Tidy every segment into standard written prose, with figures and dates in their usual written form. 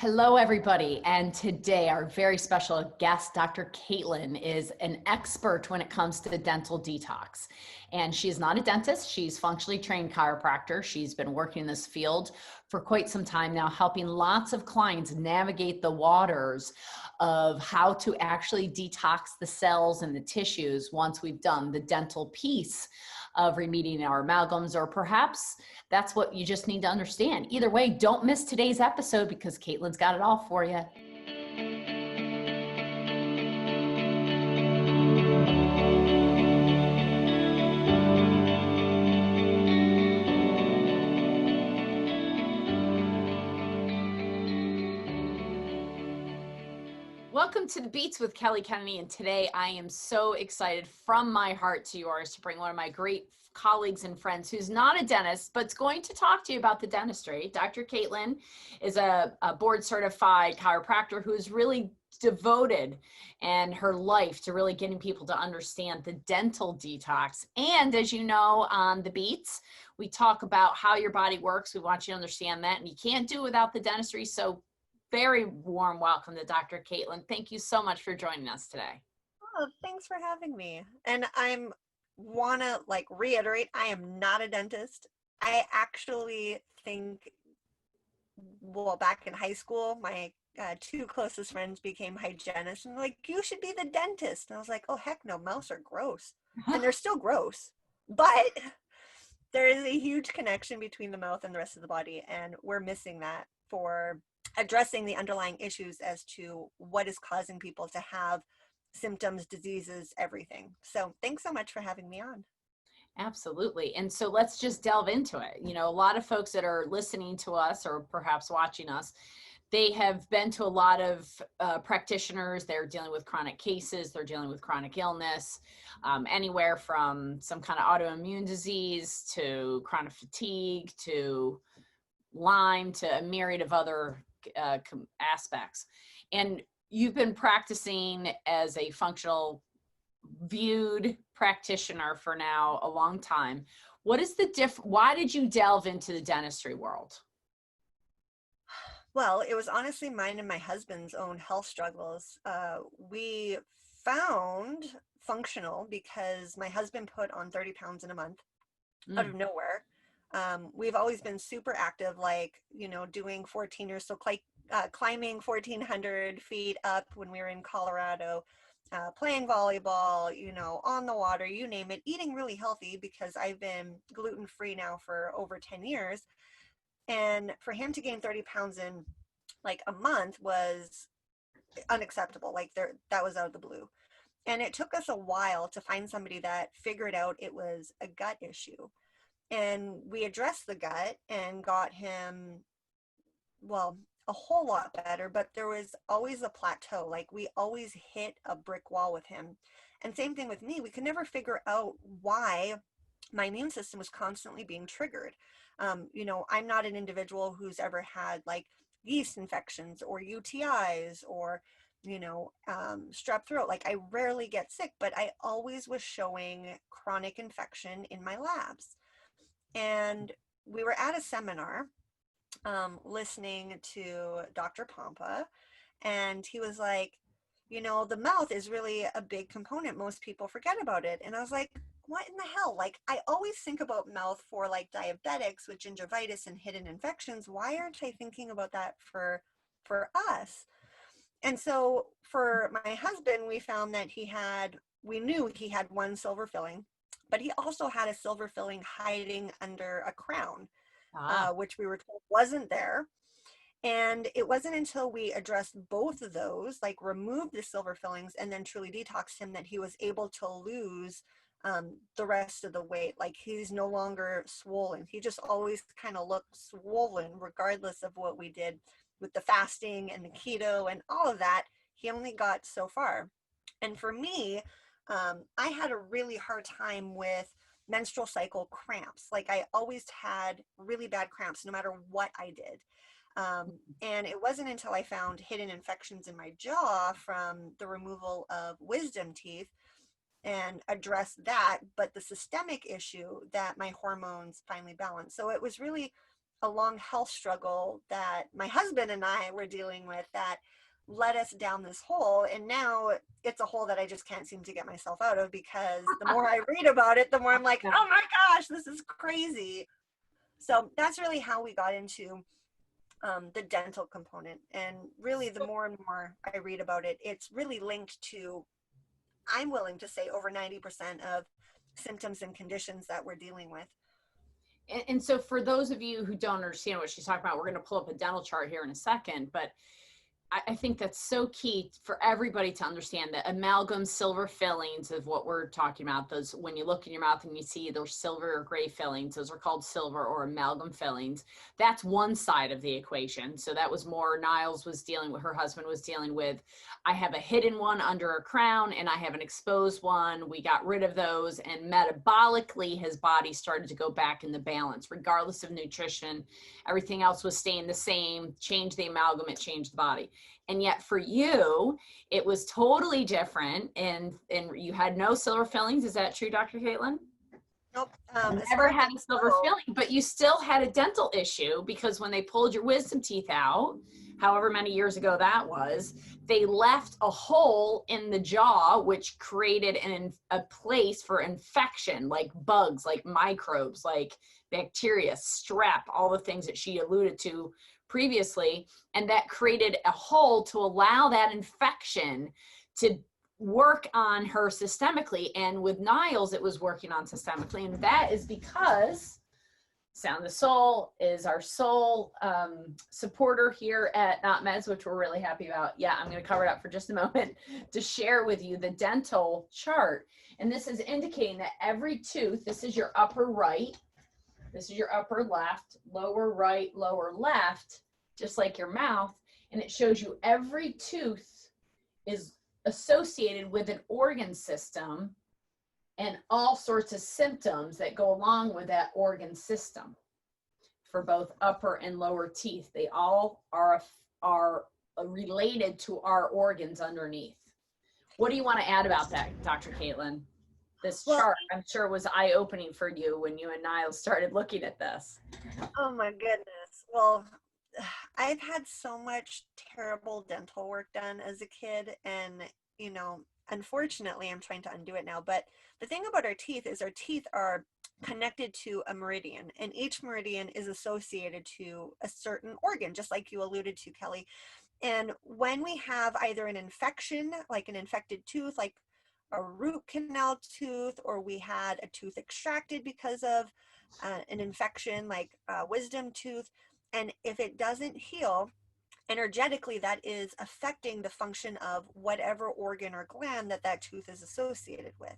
Hello, everybody. And today, our very special guest, Dr. Caitlin, is an expert when it comes to the dental detox. And she's not a dentist, she's functionally trained chiropractor. She's been working in this field for quite some time now, helping lots of clients navigate the waters of how to actually detox the cells and the tissues once we've done the dental piece of remediating our amalgams, or perhaps that's what you just need to understand. Either way, don't miss today's episode because Caitlin's got it all for you. Welcome to the Beats with Kelly Kennedy, and today I am so excited from my heart to yours to bring one of my great colleagues and friends who's not a dentist, but is going to talk to you about the dentistry. Dr. Caitlin is a board certified chiropractor who's really devoted and her life to really getting people to understand the dental detox. And as you know, on the Beats, we talk about how your body works. We want you to understand that, and you can't do it without the dentistry. So very warm welcome to Dr. Caitlin. Thank you so much for joining us today. Oh, thanks for having me. And I'm wanna reiterate, I am not a dentist. I actually think, well, back in high school, my two closest friends became hygienists and like, you should be the dentist. And I was like, oh, heck no, mouths are gross. And they're still gross. But there is a huge connection between the mouth and the rest of the body. And we're missing that for addressing the underlying issues as to what is causing people to have symptoms, diseases, everything. So thanks so much for having me on. Absolutely. And so let's just delve into it. You know, a lot of folks that are listening to us or perhaps watching us, they have been to a lot of practitioners. They're dealing with chronic cases. They're dealing with chronic illness, anywhere from some kind of autoimmune disease to chronic fatigue to Lyme to a myriad of other aspects. And you've been practicing as a functional viewed practitioner for now a long time. What is the why did you delve into the dentistry world? Well, it was honestly mine and my husband's own health struggles. We found functional because my husband put on 30 pounds in a month out of nowhere. We've always been super active, doing 14ers, so climbing 1,400 feet up when we were in Colorado, playing volleyball, on the water, you name it, eating really healthy because I've been gluten-free now for over 10 years. And for him to gain 30 pounds in like a month was unacceptable. That was out of the blue. And it took us a while to find somebody that figured out it was a gut issue. And we addressed the gut and got him, well, a whole lot better, but there was always a plateau. Like we always hit a brick wall with him. And same thing with me. We could never figure out why my immune system was constantly being triggered. I'm not an individual who's ever had like yeast infections or UTIs or, strep throat. Like I rarely get sick, but I always was showing chronic infection in my labs. And we were at a seminar listening to Dr. Pompa, and he was like, the mouth is really a big component. Most people forget about it. And I was like, what in the hell? Like, I always think about mouth for like diabetics with gingivitis and hidden infections. Why aren't I thinking about that for us? And so for my husband, we found that we knew he had one silver filling, but he also had a silver filling hiding under a crown, which we were told wasn't there. And it wasn't until we addressed both of those, like removed the silver fillings and then truly detoxed him, that he was able to lose the rest of the weight. Like he's no longer swollen. He just always kind of looked swollen regardless of what we did with the fasting and the keto and all of that. He only got so far. And for me, I had a really hard time with menstrual cycle cramps. Like I always had really bad cramps no matter what I did. And it wasn't until I found hidden infections in my jaw from the removal of wisdom teeth and addressed that, but the systemic issue, that my hormones finally balanced. So it was really a long health struggle that my husband and I were dealing with that led us down this hole. And now it's a hole that I just can't seem to get myself out of, because the more I read about it, the more I'm like, oh my gosh, this is crazy. So that's really how we got into the dental component. And really, the more and more I read about it, it's really linked to, I'm willing to say, over 90% of symptoms and conditions that we're dealing with. And so for those of you who don't understand what she's talking about, we're going to pull up a dental chart here in a second, but I think that's so key for everybody to understand that amalgam silver fillings of what we're talking about. Those, when you look in your mouth and you see those silver or gray fillings, those are called silver or amalgam fillings. That's one side of the equation. So that was more Niles was dealing with, her husband was dealing with, I have a hidden one under a crown and I have an exposed one. We got rid of those, and metabolically his body started to go back in the balance, regardless of nutrition. Everything else was staying the same. Change the amalgam, it changed the body. And yet for you, it was totally different, and you had no silver fillings. Is that true, Dr. Caitlin? Nope. Never had a silver filling, but you still had a dental issue, because when they pulled your wisdom teeth out, however many years ago that was, they left a hole in the jaw, which created a place for infection, like bugs, like microbes, like bacteria, strep, all the things that she alluded to previously. And that created a hole to allow that infection to work on her systemically. And with Niles, it was working on systemically. And that is because Sound the Soul is our soul supporter here at Not Meds, which we're really happy about. Yeah, I'm going to cover it up for just a moment to share with you the dental chart. And this is indicating that every tooth, this is your upper right, this is your upper left, lower right, lower left, just like your mouth. And it shows you every tooth is associated with an organ system and all sorts of symptoms that go along with that organ system for both upper and lower teeth. They all are related to our organs underneath. What do you want to add about that, Dr. Caitlin? This chart, I'm sure, was eye-opening for you when you and Niles started looking at this. Oh my goodness. Well, I've had so much terrible dental work done as a kid, and unfortunately I'm trying to undo it now. But the thing about our teeth is our teeth are connected to a meridian, and each meridian is associated to a certain organ, just like you alluded to, Kelly. And when we have either an infection, like an infected tooth, like a root canal tooth, or we had a tooth extracted because of an infection, like wisdom tooth, and if it doesn't heal energetically, that is affecting the function of whatever organ or gland that tooth is associated with.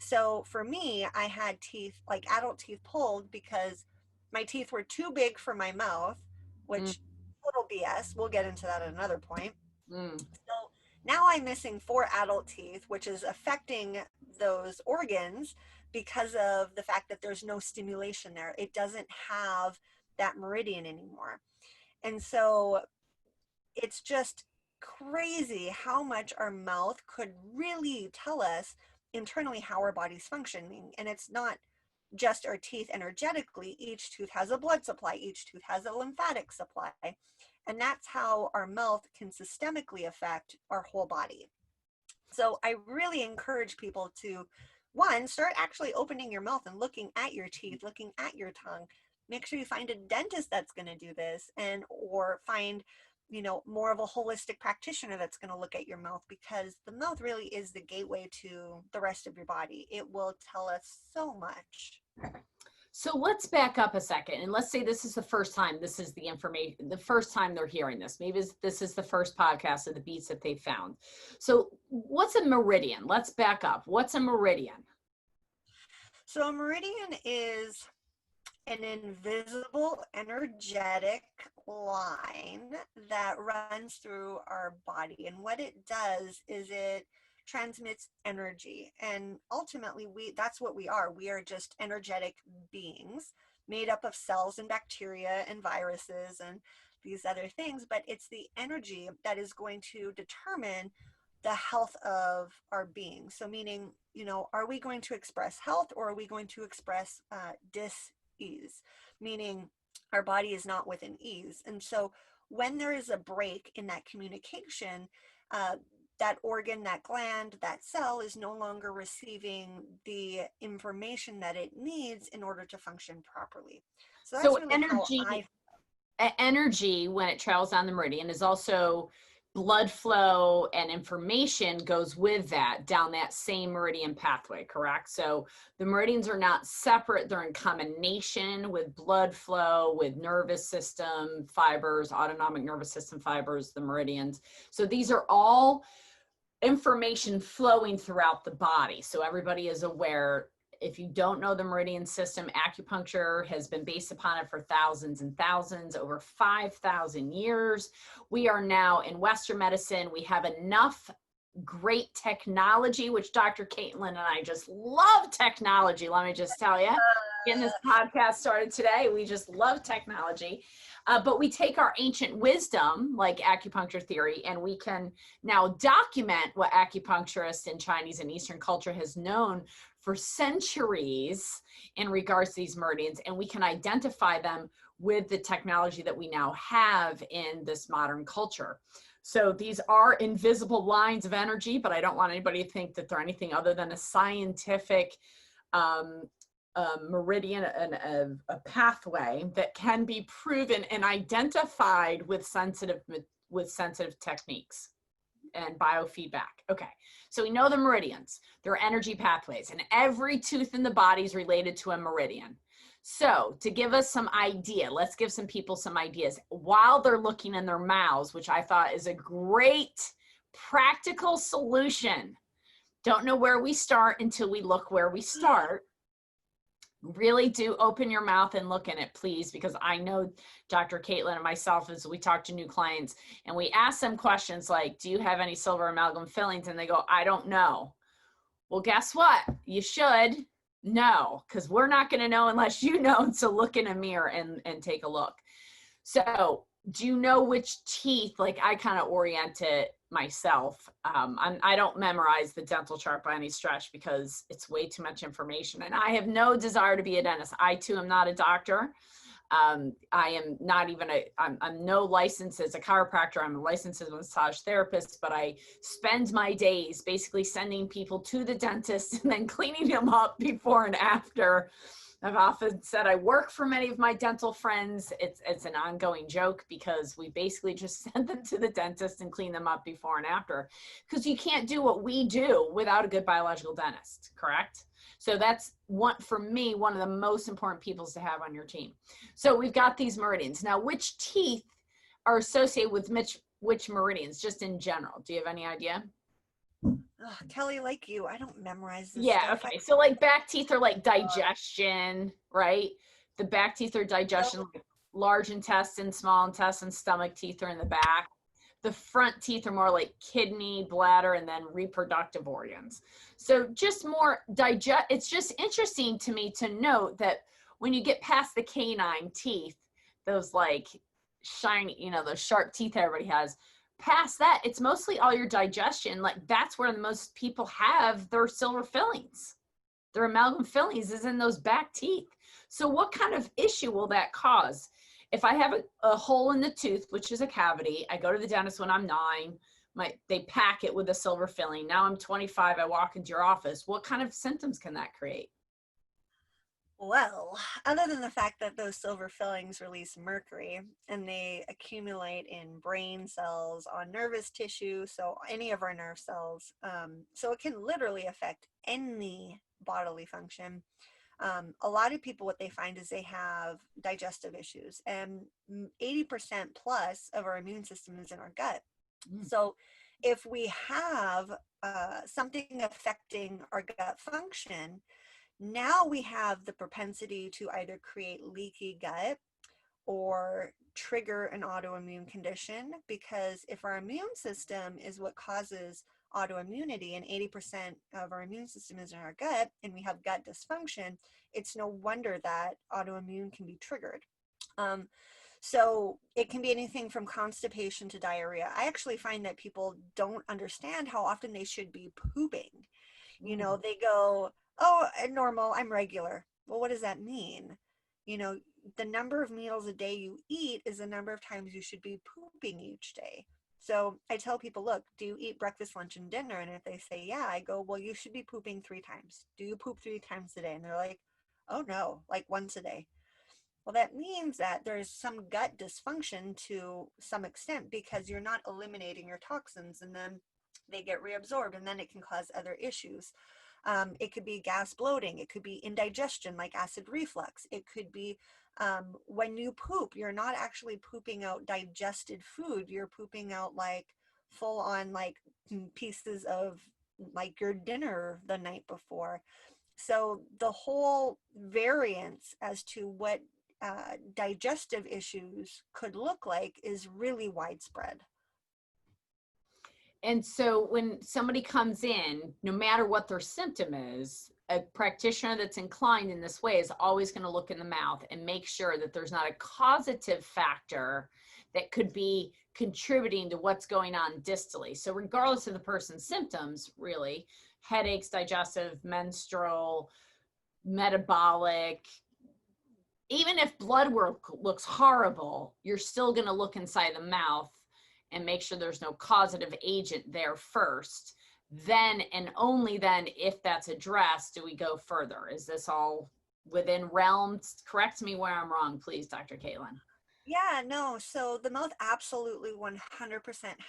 So for me, I had teeth, like adult teeth, pulled because my teeth were too big for my mouth, which total BS. We'll get into that at another point. So now I'm missing 4 adult teeth, which is affecting those organs because of the fact that there's no stimulation there. It doesn't have that meridian anymore. And so it's just crazy how much our mouth could really tell us internally how our body's functioning. And it's not just our teeth energetically. Each tooth has a blood supply, each tooth has a lymphatic supply. And that's how our mouth can systemically affect our whole body. So I really encourage people to, one, start actually opening your mouth and looking at your teeth, looking at your tongue. Make sure you find a dentist that's going to do this, and or find more of a holistic practitioner that's going to look at your mouth, because the mouth really is the gateway to the rest of your body. It will tell us so much. So let's back up a second, and let's say this is the first time this is the information, the first time they're hearing this. Maybe this is the first podcast of the beats that they found. So what's a meridian? Let's back up. What's a meridian? So a meridian is an invisible energetic line that runs through our body. And what it does is it transmits energy. And ultimately, that's what we are. We are just energetic beings made up of cells and bacteria and viruses and these other things. But it's the energy that is going to determine the health of our being. So meaning, are we going to express health, or are we going to express dis-ease? Meaning, our body is not within ease. And so when there is a break in that communication, uh, that organ, that gland, that cell is no longer receiving the information that it needs in order to function properly. So that's So really how energy, I. energy when it travels down the meridian is also blood flow, and information goes with that down that same meridian pathway, correct? So the meridians are not separate, they're in combination with blood flow, with nervous system fibers, autonomic nervous system fibers, the meridians. So these are all information flowing throughout the body. So everybody is aware. If you don't know the meridian system, acupuncture has been based upon it for thousands and thousands, over 5,000 years. We are now in Western medicine. We have enough great technology, which Dr. Caitlin and I just love technology. Let me just tell you, getting this podcast started today, we just love technology. But we take our ancient wisdom, like acupuncture theory, and we can now document what acupuncturists in Chinese and Eastern culture has known for centuries in regards to these meridians, and we can identify them with the technology that we now have in this modern culture. So these are invisible lines of energy, but I don't want anybody to think that they're anything other than a scientific meridian, a pathway that can be proven and identified with sensitive techniques and biofeedback. Okay, so we know the meridians, they're energy pathways, and every tooth in the body is related to a meridian. So to give us some idea, let's give some people some ideas while they're looking in their mouths, which I thought is a great practical solution. Don't know where we start until we look where we start. Really do open your mouth and look in it, please, because I know Dr. Caitlin and myself, as we talk to new clients and we ask them questions like, do you have any silver amalgam fillings? And they go, I don't know. Well, guess what? You should know, because we're not going to know unless you know. So look in a mirror and take a look. So do you know which teeth? Like, I kind of orient it myself. I don't memorize the dental chart by any stretch because it's way too much information. And I have no desire to be a dentist. I too am not a doctor. I am not even I'm no licensed as a chiropractor. I'm a licensed as a massage therapist, but I spend my days basically sending people to the dentist and then cleaning them up before and after. I've often said I work for many of my dental friends. It's an ongoing joke because we basically just send them to the dentist and clean them up before and after, because you can't do what we do without a good biological dentist, correct? So that's for me, one of the most important people to have on your team. So we've got these meridians. Now, which teeth are associated with which meridians, just in general? Do you have any idea? Oh, Kelly, like you, I don't memorize this Yeah, stuff. okay. So like back teeth are like digestion, right? The back teeth are digestion, like large intestine, small intestine, stomach teeth are in the back. The front teeth are more like kidney, bladder, and then reproductive organs. So just more it's just interesting to me to note that when you get past the canine teeth, those like shiny, those sharp teeth everybody has, past that, it's mostly all your digestion. Like that's where the most people have their silver fillings. Their amalgam fillings is in those back teeth. So what kind of issue will that cause? If I have a hole in the tooth, which is a cavity, I go to the dentist when I'm 9, they pack it with a silver filling. Now I'm 25, I walk into your office. What kind of symptoms can that create? Well, other than the fact that those silver fillings release mercury and they accumulate in brain cells, on nervous tissue, so any of our nerve cells, so it can literally affect any bodily function. A lot of people, what they find is they have digestive issues, and 80% plus of our immune system is in our gut. So if we have something affecting our gut function, now we have the propensity to either create leaky gut or trigger an autoimmune condition, because if our immune system is what causes autoimmunity and 80% of our immune system is in our gut and we have gut dysfunction, it's no wonder that autoimmune can be triggered. So it can be anything from constipation to diarrhea. I actually find that people don't understand how often they should be pooping. They go, oh, normal, I'm regular. Well, what does that mean? the number of meals a day you eat is the number of times you should be pooping each day. So I tell people, look, do you eat breakfast, lunch, and dinner? And if they say, yeah, I go, well, you should be pooping 3 times. Do you poop 3 times a day? And they're like, oh no, like once a day. Well, that means that there's some gut dysfunction to some extent because you're not eliminating your toxins, and then they get reabsorbed, and then it can cause other issues. It could be gas bloating. It could be indigestion, like acid reflux. It could be when you poop, you're not actually pooping out digested food. You're pooping out like full on like pieces of like your dinner the night before. So the whole variance as to what digestive issues could look like is really widespread. And so when somebody comes in, no matter what their symptom is, a practitioner that's inclined in this way is always going to look in the mouth and make sure that there's not a causative factor that could be contributing to what's going on distally. So regardless of the person's symptoms, really, headaches, digestive, menstrual, metabolic, even if blood work looks horrible, you're still going to look inside the mouth and make sure there's no causative agent there first. Then, and only then, if that's addressed, do we go further. Is this all within realms? Correct me where I'm wrong, please, Dr. Caitlin. Yeah, no. So the mouth absolutely 100%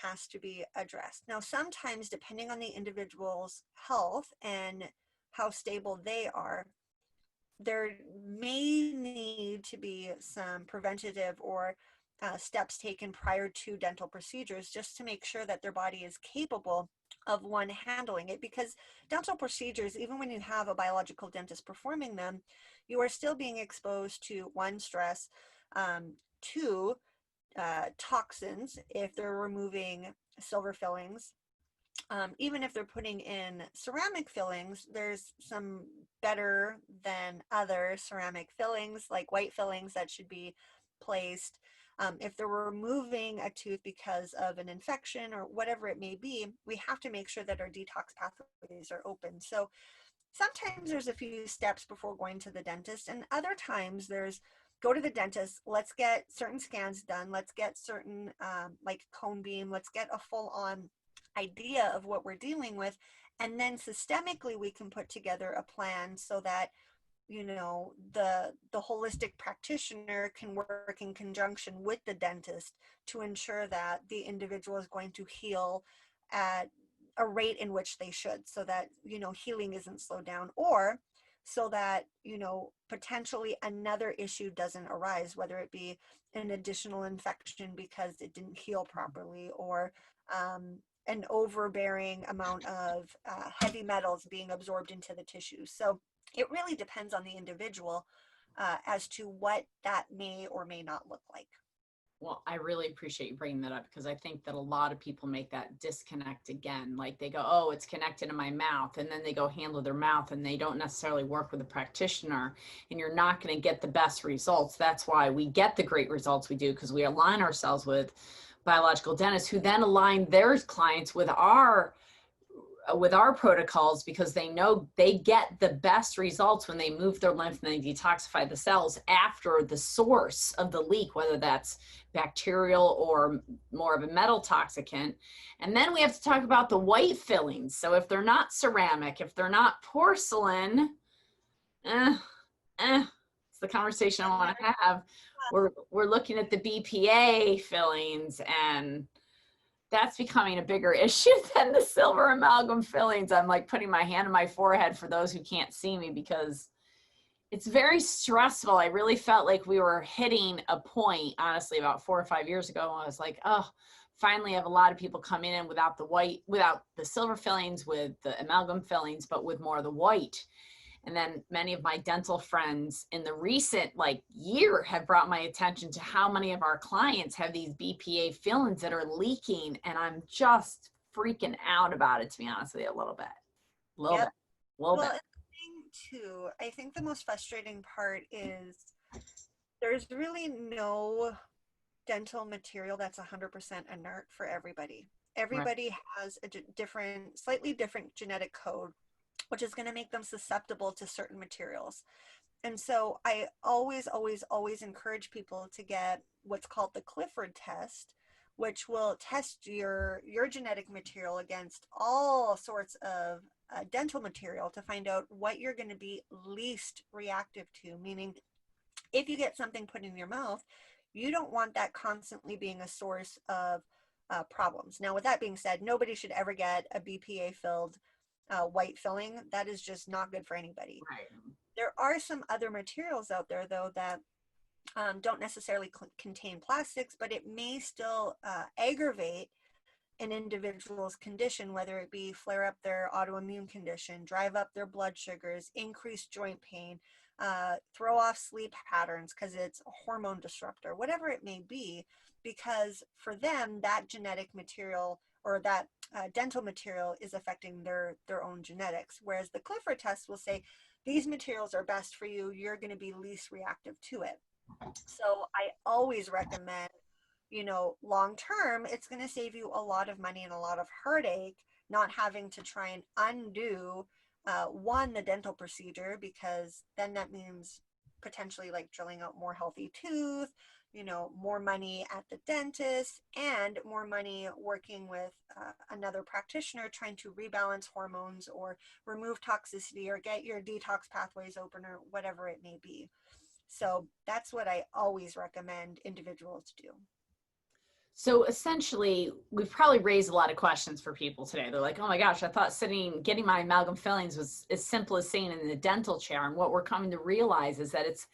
has to be addressed. Now, sometimes depending on the individual's health and how stable they are, there may need to be some preventative or steps taken prior to dental procedures just to make sure that their body is capable of one handling it, because dental procedures, even when you have a biological dentist performing them, you are still being exposed to one, stress, two, toxins if they're removing silver fillings. Even if they're putting in ceramic fillings, there's some better than other ceramic fillings, like white fillings that should be placed. If they're removing a tooth because of an infection or whatever it may be, we have to make sure that our detox pathways are open. So sometimes there's a few steps before going to the dentist, and other times there's go to the dentist, let's get certain scans done, let's get certain like cone beam, let's get a full-on idea of what we're dealing with, and then systemically we can put together a plan so that the holistic practitioner can work in conjunction with the dentist to ensure that the individual is going to heal at a rate in which they should, so that healing isn't slowed down, or so that potentially another issue doesn't arise, whether it be an additional infection because it didn't heal properly, or an overbearing amount of heavy metals being absorbed into the tissue. So it really depends on the individual as to what that may or may not look like. Well, I really appreciate you bringing that up, because I think that a lot of people make that disconnect again. Like they go, oh, it's connected to my mouth. And then they go handle their mouth and they don't necessarily work with a practitioner, and you're not going to get the best results. That's why we get the great results we do, because we align ourselves with biological dentists who then align their clients with our protocols, because they know they get the best results when they move their lymph and they detoxify the cells after the source of the leak, whether that's bacterial or more of a metal toxicant. And then we have to talk about the white fillings. So if they're not ceramic, if they're not porcelain, it's the conversation I want to have. We're looking at the BPA fillings, and that's becoming a bigger issue than the silver amalgam fillings. I'm like putting my hand on my forehead for those who can't see me, because it's very stressful. I really felt like we were hitting a point, honestly, about 4 or 5 years ago. I was like, oh, finally I have a lot of people coming in without the silver fillings, with the amalgam fillings, but with more of the white. And then many of my dental friends in the recent year have brought my attention to how many of our clients have these BPA fillings that are leaking. And I'm just freaking out about it, to be honest with you, a little bit. Well, bit. Too, I think the most frustrating part is there's really no dental material that's 100% inert for everybody. Everybody Right. has a slightly different genetic code, which is going to make them susceptible to certain materials. And so I always, always, always encourage people to get what's called the Clifford test, which will test your genetic material against all sorts of dental material to find out what you're going to be least reactive to. Meaning, if you get something put in your mouth, you don't want that constantly being a source of problems. Now, with that being said, nobody should ever get a BPA filled white filling. That is just not good for anybody. Right. There are some other materials out there, though, that don't necessarily contain plastics, but it may still aggravate an individual's condition, whether it be flare up their autoimmune condition, drive up their blood sugars, increase joint pain, throw off sleep patterns because it's a hormone disruptor, whatever it may be, because for them, that genetic material or that dental material is affecting their own genetics. Whereas the Clifford test will say, these materials are best for you, you're going to be least reactive to it. So I always recommend, long term, it's going to save you a lot of money and a lot of heartache, not having to try and undo one, the dental procedure, because then that means potentially like drilling out more healthy tooth, more money at the dentist, and more money working with another practitioner trying to rebalance hormones or remove toxicity or get your detox pathways open or whatever it may be. So that's what I always recommend individuals do. So essentially, we've probably raised a lot of questions for people today. They're like, oh my gosh, I thought getting my amalgam fillings was as simple as sitting in the dental chair. And what we're coming to realize is that it's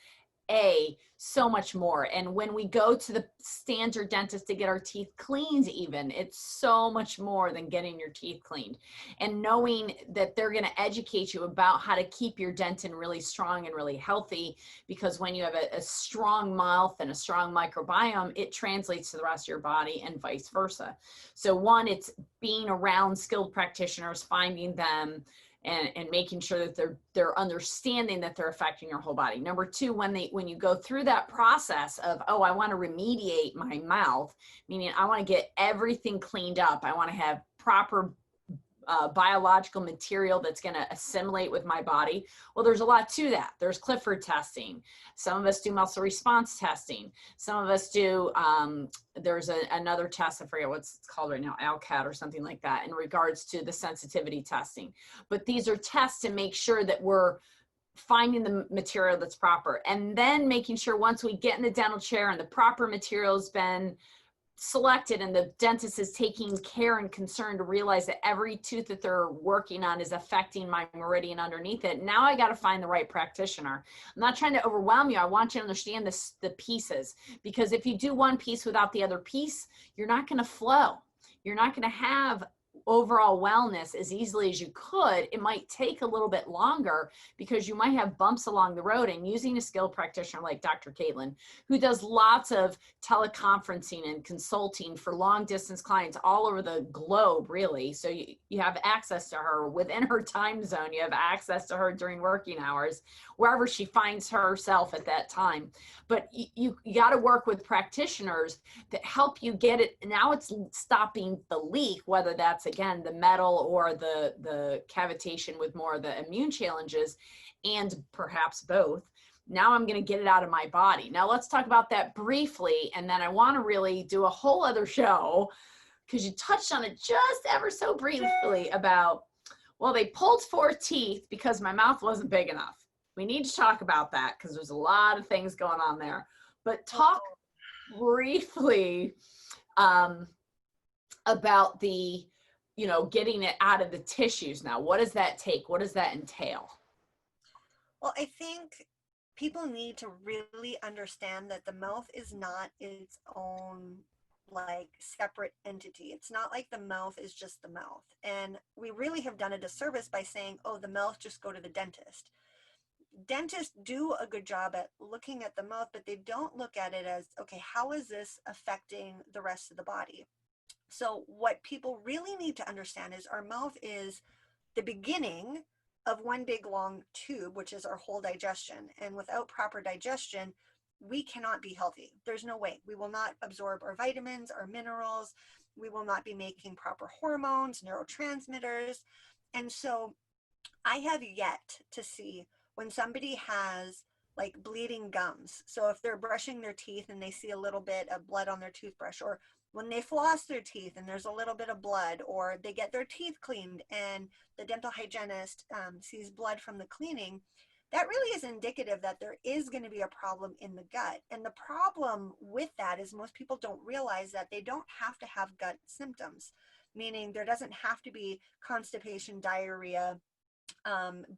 so much more. And when we go to the standard dentist to get our teeth cleaned, even, it's so much more than getting your teeth cleaned. And knowing that they're going to educate you about how to keep your dentin really strong and really healthy, because when you have a strong mouth and a strong microbiome, it translates to the rest of your body and vice versa. So one, it's being around skilled practitioners, finding them, and making sure that they're understanding that they're affecting your whole body. Number two, when you go through that process of, oh, I want to remediate my mouth, meaning I want to get everything cleaned up. I want to have proper biological material that's going to assimilate with my body. Well, there's a lot to that. There's Clifford testing. Some of us do muscle response testing. Some of us do, there's another test, I forget what it's called right now, ALCAT or something like that, in regards to the sensitivity testing. But these are tests to make sure that we're finding the material that's proper, and then making sure once we get in the dental chair and the proper material's been selected and the dentist is taking care and concern to realize that every tooth that they're working on is affecting my meridian underneath it. Now I got to find the right practitioner. I'm not trying to overwhelm you. I want you to understand the pieces, because if you do one piece without the other piece, you're not going to flow. You're not going to have overall wellness as easily as you could. It might take a little bit longer because you might have bumps along the road. And using a skilled practitioner like Dr. Caitlin, who does lots of teleconferencing and consulting for long distance clients all over the globe, really. So you have access to her within her time zone. You have access to her during working hours, wherever she finds herself at that time. But you got to work with practitioners that help you get it. Now it's stopping the leak, whether that's, again, the metal or the cavitation with more of the immune challenges, and perhaps both. Now I'm going to get it out of my body. Now let's talk about that briefly. And then I want to really do a whole other show, because you touched on it just ever so briefly about, well, they pulled 4 teeth because my mouth wasn't big enough. We need to talk about that because there's a lot of things going on there. But talk briefly about the, getting it out of the tissues. Now, what does that take? What does that entail? Well, I think people need to really understand that the mouth is not its own like separate entity. It's not like the mouth is just the mouth. And we really have done a disservice by saying, oh, the mouth, just go to the dentist. Dentists do a good job at looking at the mouth, but they don't look at it as, okay, how is this affecting the rest of the body? So what people really need to understand is our mouth is the beginning of one big long tube, which is our whole digestion. And without proper digestion, we cannot be healthy. There's no way. We will not absorb our vitamins, our minerals. We will not be making proper hormones, neurotransmitters. And so I have yet to see when somebody has like bleeding gums. So if they're brushing their teeth and they see a little bit of blood on their toothbrush, or when they floss their teeth and there's a little bit of blood, or they get their teeth cleaned and the dental hygienist sees blood from the cleaning, that really is indicative that there is going to be a problem in the gut. And the problem with that is most people don't realize that they don't have to have gut symptoms, meaning there doesn't have to be constipation, diarrhea,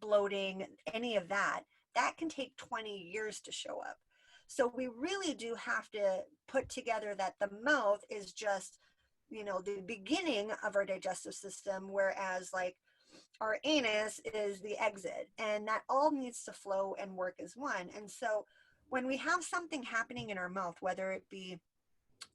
bloating, any of that. That can take 20 years to show up. So we really do have to put together that the mouth is just, the beginning of our digestive system, whereas like our anus is the exit, and that all needs to flow and work as one. And so when we have something happening in our mouth, whether it be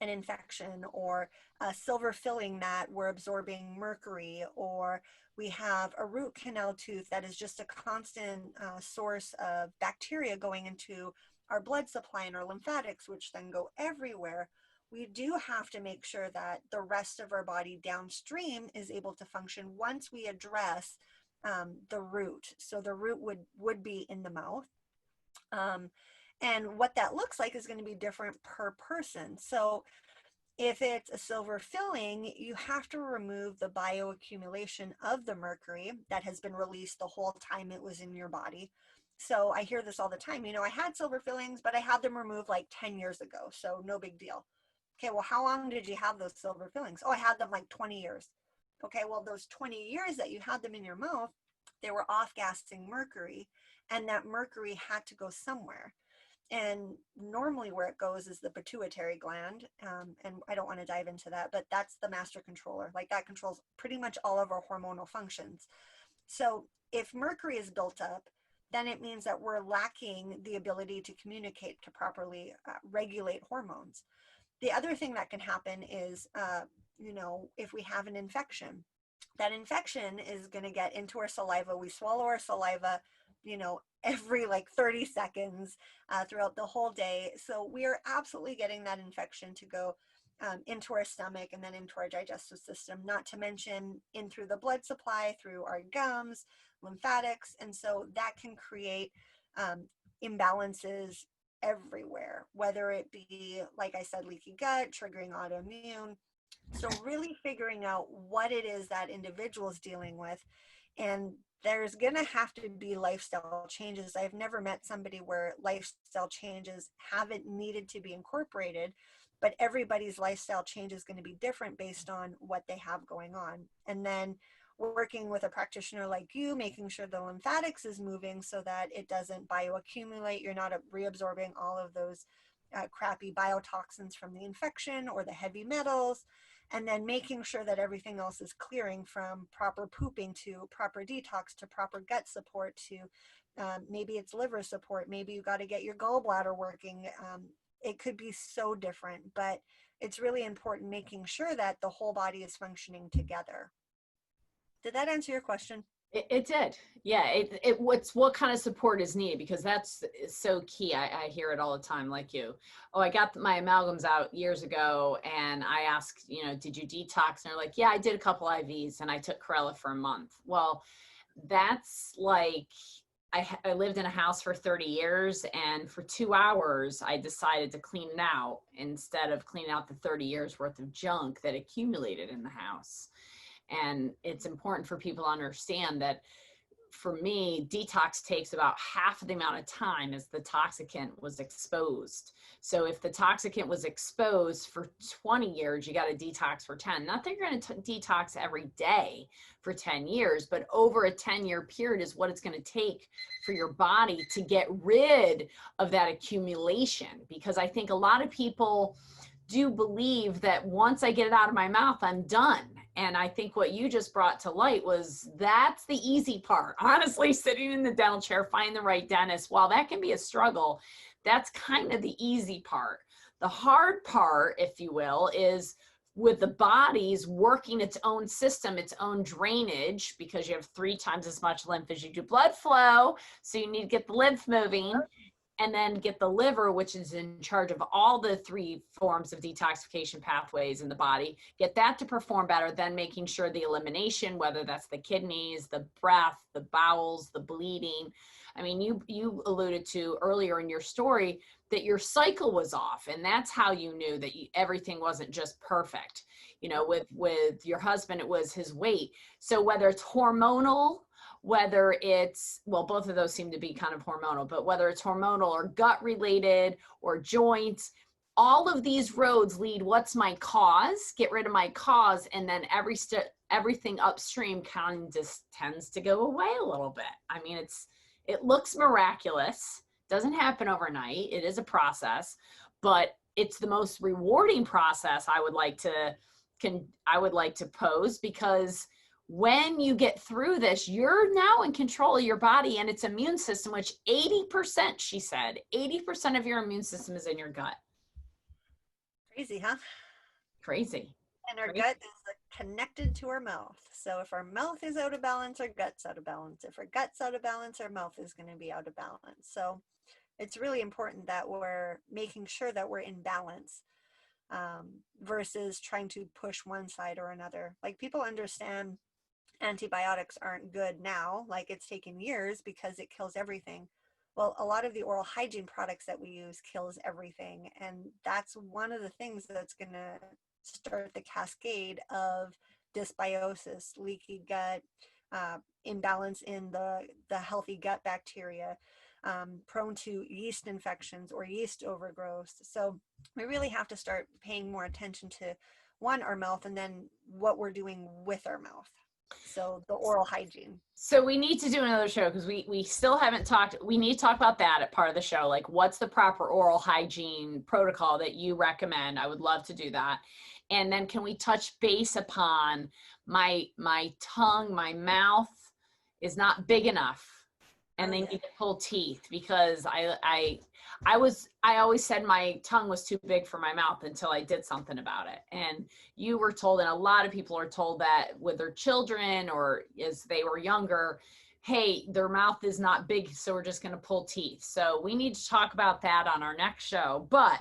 an infection or a silver filling that we're absorbing mercury, or we have a root canal tooth that is just a constant source of bacteria going into our blood supply and our lymphatics, which then go everywhere, we do have to make sure that the rest of our body downstream is able to function once we address the root. So the root would be in the mouth. And what that looks like is going to be different per person. So if it's a silver filling, you have to remove the bioaccumulation of the mercury that has been released the whole time it was in your body. So I hear this all the time, I had silver fillings, but I had them removed like 10 years ago, so no big deal. Okay, well, how long did you have those silver fillings? Oh, I had them like 20 years. Okay, well, those 20 years that you had them in your mouth, they were off-gassing mercury, and that mercury had to go somewhere. And normally where it goes is the pituitary gland. And I don't want to dive into that, but that's the master controller. Like that controls pretty much all of our hormonal functions. So if mercury is built up, then it means that we're lacking the ability to communicate, to properly regulate hormones. The other thing that can happen is, if we have an infection, that infection is going to get into our saliva. We swallow our saliva, every like 30 seconds throughout the whole day. So we are absolutely getting that infection to go into our stomach and then into our digestive system, not to mention in through the blood supply, through our gums, lymphatics. And so that can create imbalances everywhere, whether it be, like I said, leaky gut, triggering autoimmune. So really figuring out what it is that individual is dealing with. And there's going to have to be lifestyle changes. I've never met somebody where lifestyle changes haven't needed to be incorporated, but everybody's lifestyle change is going to be different based on what they have going on. And then working with a practitioner like you, making sure the lymphatics is moving so that it doesn't bioaccumulate. You're not reabsorbing all of those crappy biotoxins from the infection or the heavy metals. And then making sure that everything else is clearing, from proper pooping to proper detox to proper gut support to maybe it's liver support. Maybe you got to get your gallbladder working. It could be so different, but it's really important making sure that the whole body is functioning together. Did that answer your question? It did. Yeah. What kind of support is needed? Because that's so key. I hear it all the time, like you. Oh, I got my amalgams out years ago, and I asked, did you detox? And they're like, yeah, I did a couple IVs and I took Corella for a month. Well, that's like, I lived in a house for 30 years, and for 2 hours, I decided to clean it out instead of cleaning out the 30 years worth of junk that accumulated in the house. And it's important for people to understand that, for me, detox takes about half of the amount of time as the toxicant was exposed. So if the toxicant was exposed for 20 years, you got to detox for 10. Not that you're going to detox every day for 10 years, but over a 10-year period is what it's going to take for your body to get rid of that accumulation. Because I think a lot of people do believe that once I get it out of my mouth, I'm done. And I think what you just brought to light was that's the easy part. Honestly, sitting in the dental chair, finding the right dentist, while that can be a struggle, that's kind of the easy part. The hard part, if you will, is with the body's working its own system, its own drainage, because you have 3 times as much lymph as you do blood flow. So you need to get the lymph moving. and then get the liver, which is in charge of all the 3 forms of detoxification pathways in the body, get that to perform better, then making sure the elimination, whether that's the kidneys, the breath, the bowels, the bleeding. I mean, you alluded to earlier in your story that your cycle was off, and that's how you knew that everything wasn't just perfect. You know, with your husband, it was his weight. So whether it's hormonal, whether it's, well, both of those seem to be kind of hormonal, but whether it's hormonal or gut related or joints, all of these roads lead, what's my cause? Get rid of my cause, and then everything upstream kind of just tends to go away a little bit. I mean, it looks miraculous. Doesn't happen overnight. It is a process, but it's the most rewarding process I would like to pose, because when you get through this, you're now in control of your body and its immune system, which 80%, she said, 80% of your immune system is in your gut. Crazy, huh? Crazy. And our Crazy. gut is connected to our mouth. So if our mouth is out of balance, our gut's out of balance. If our gut's out of balance, our mouth is going to be out of balance. So it's really important that we're making sure that we're in balance, versus trying to push one side or another. Like, people understand antibiotics aren't good now, like it's taken years because it kills everything. Well, a lot of the oral hygiene products that we use kills everything, and that's one of the things that's going to start the cascade of dysbiosis, leaky gut, imbalance in the healthy gut bacteria, prone to yeast infections or yeast overgrowth. So we really have to start paying more attention to, one, our mouth, and then what we're doing with our mouth. So the oral hygiene. So we need to do another show, because we still haven't talked. We need to talk about that at part of the show. Like, what's the proper oral hygiene protocol that you recommend? I would love to do that. And then can we touch base upon my tongue, my mouth is not big enough, and they need to pull teeth, because I always said my tongue was too big for my mouth until I did something about it. And you were told, and a lot of people are told that with their children or as they were younger, hey, their mouth is not big, so we're just going to pull teeth. So we need to talk about that on our next show. But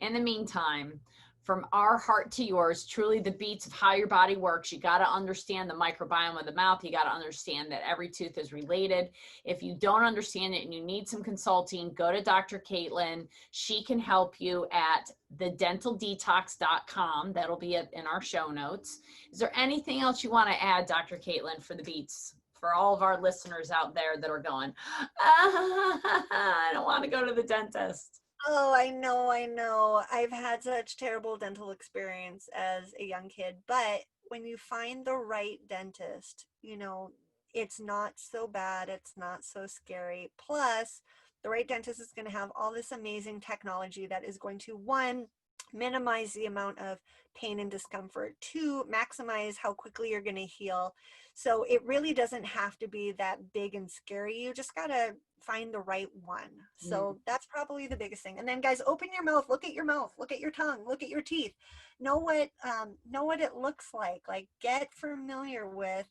in the meantime, from our heart to yours, truly the beats of how your body works. You got to understand the microbiome of the mouth. You got to understand that every tooth is related. If you don't understand it and you need some consulting, go to Dr. Caitlin. She can help you at thedentaldetox.com. That'll be in our show notes. Is there anything else you want to add, Dr. Caitlin, for the beats? For all of our listeners out there that are going, I don't want to go to the dentist. Oh, I know. I've had such terrible dental experience as a young kid, but when you find the right dentist, it's not so bad. It's not so scary. Plus, the right dentist is going to have all this amazing technology that is going to, one, minimize the amount of pain and discomfort, two, maximize how quickly you're going to heal. So it really doesn't have to be that big and scary. You just got to find the right one. So that's probably the biggest thing. And then, guys, open your mouth, look at your mouth, look at your tongue, look at your teeth, know what it looks like get familiar with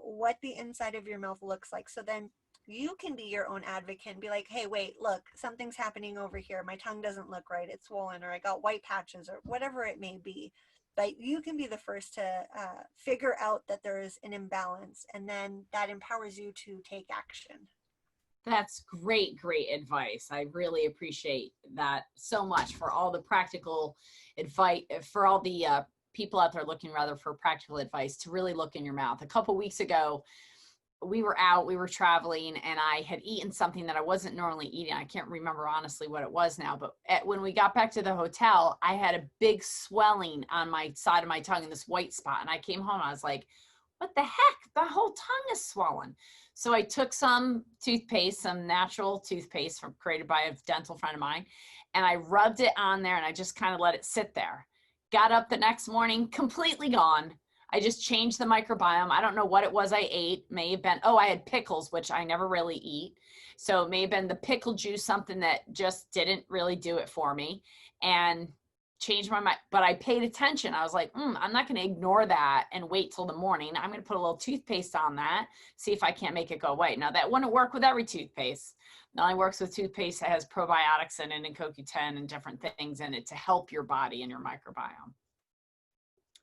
what the inside of your mouth looks like. So then you can be your own advocate and be like, hey, wait, look, something's happening over here. My tongue doesn't look right. It's swollen, or I got white patches, or whatever it may be. But you can be the first to figure out that there is an imbalance, and then that empowers you to take action. That's great advice. I really appreciate that so much, for all the practical advice, for all the people out there looking rather for practical advice, to really look in your mouth. A couple weeks ago, we were traveling, and I had eaten something that I wasn't normally eating. I can't remember honestly what it was now, but when we got back to the hotel, I had a big swelling on my side of my tongue in this white spot. And I came home and I was like, what the heck? The whole tongue is swollen. So I took some toothpaste, some natural toothpaste created by a dental friend of mine, and I rubbed it on there, and I just kind of let it sit there. Got up the next morning, completely gone. I just changed the microbiome. I don't know what it was I ate. May have been, I had pickles, which I never really eat. So it may have been the pickle juice, something that just didn't really do it for me. And changed my mind, but I paid attention. I was like, I'm not going to ignore that and wait till the morning. I'm going to put a little toothpaste on that, see if I can't make it go away. Now that wouldn't work with every toothpaste. It only works with toothpaste that has probiotics in it and CoQ10 and different things in it to help your body and your microbiome.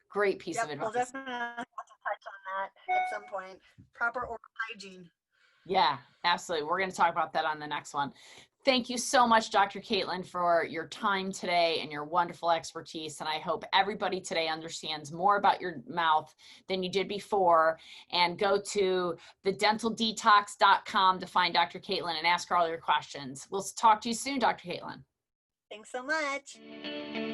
Great piece of advice. We'll definitely have to touch on that at some point. Proper oral hygiene. Yeah, absolutely. We're going to talk about that on the next one. Thank you so much, Dr. Caitlin, for your time today and your wonderful expertise. And I hope everybody today understands more about your mouth than you did before. And go to thedentaldetox.com to find Dr. Caitlin and ask her all your questions. We'll talk to you soon, Dr. Caitlin. Thanks so much.